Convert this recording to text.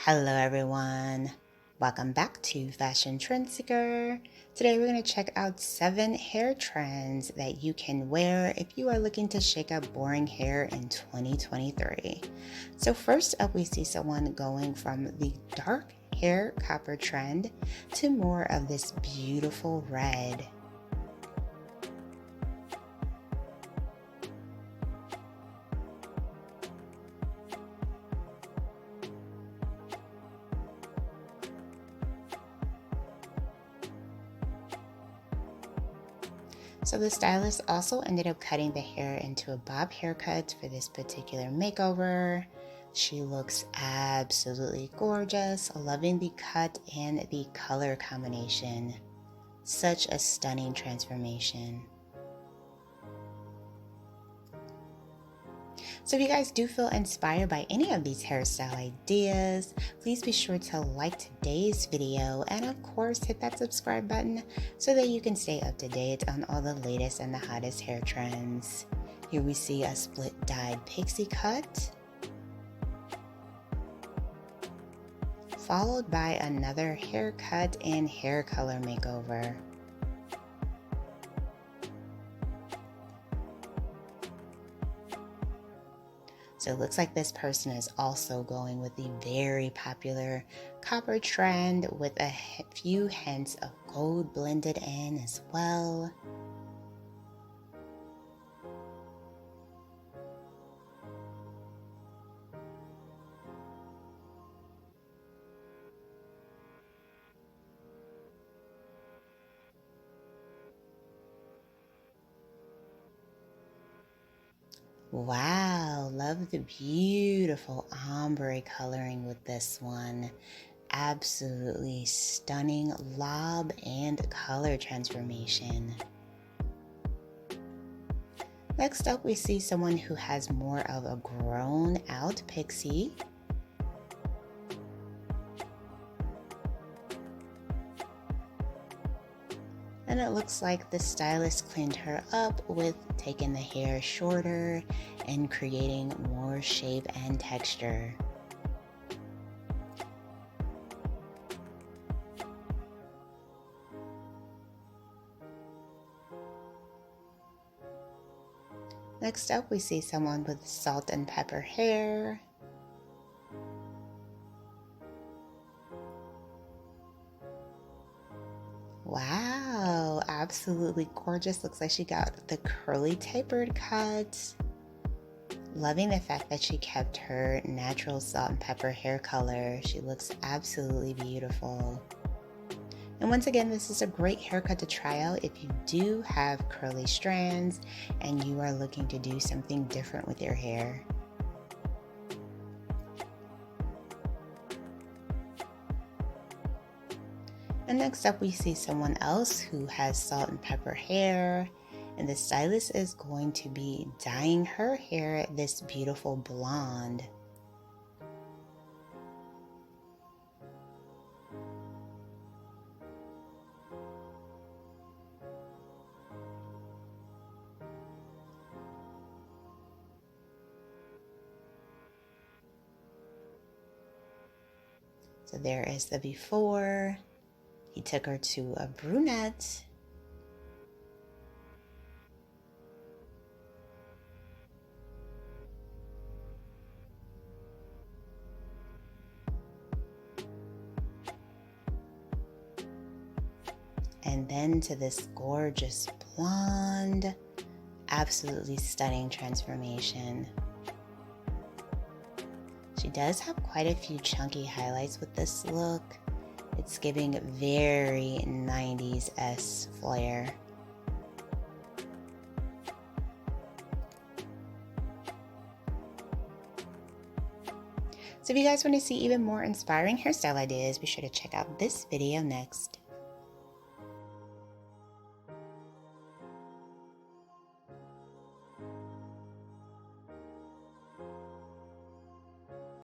Hello everyone, welcome back to Fashion Trendseeker. Today we're going to check out 7 hair trends that you can wear if you are looking to shake up boring hair in 2023. So first up we see someone going from the dark hair copper trend to more of this beautiful red. So the stylist also ended up cutting the hair into a bob haircut for this particular makeover. She looks absolutely gorgeous, loving the cut and the color combination. Such a stunning transformation. So if you guys do feel inspired by any of these hairstyle ideas, please be sure to like today's video and of course hit that subscribe button so that you can stay up to date on all the latest and the hottest hair trends. Here we see a split dyed pixie cut, followed by another haircut and hair color makeover. So it looks like this person is also going with the very popular copper trend with a few hints of gold blended in as well. Wow, love the beautiful ombre coloring with this one. Absolutely stunning lob and color transformation. Next up, we see someone who has more of a grown out pixie. And it looks like the stylist cleaned her up with taking the hair shorter and creating more shape and texture. Next up, we see someone with salt and pepper hair. Wow, absolutely gorgeous. Looks like she got the curly tapered cut. Loving the fact that she kept her natural salt and pepper hair color. She looks absolutely beautiful. And once again, this is a great haircut to try out if you do have curly strands and you are looking to do something different with your hair. And next up, we see someone else who has salt and pepper hair, and the stylist is going to be dyeing her hair this beautiful blonde. So there is the before. He took her to a brunette. And then to this gorgeous blonde. Absolutely stunning transformation. She does have quite a few chunky highlights with this look. It's giving very 90s-esque flair. So if you guys want to see even more inspiring hairstyle ideas, be sure to check out this video next.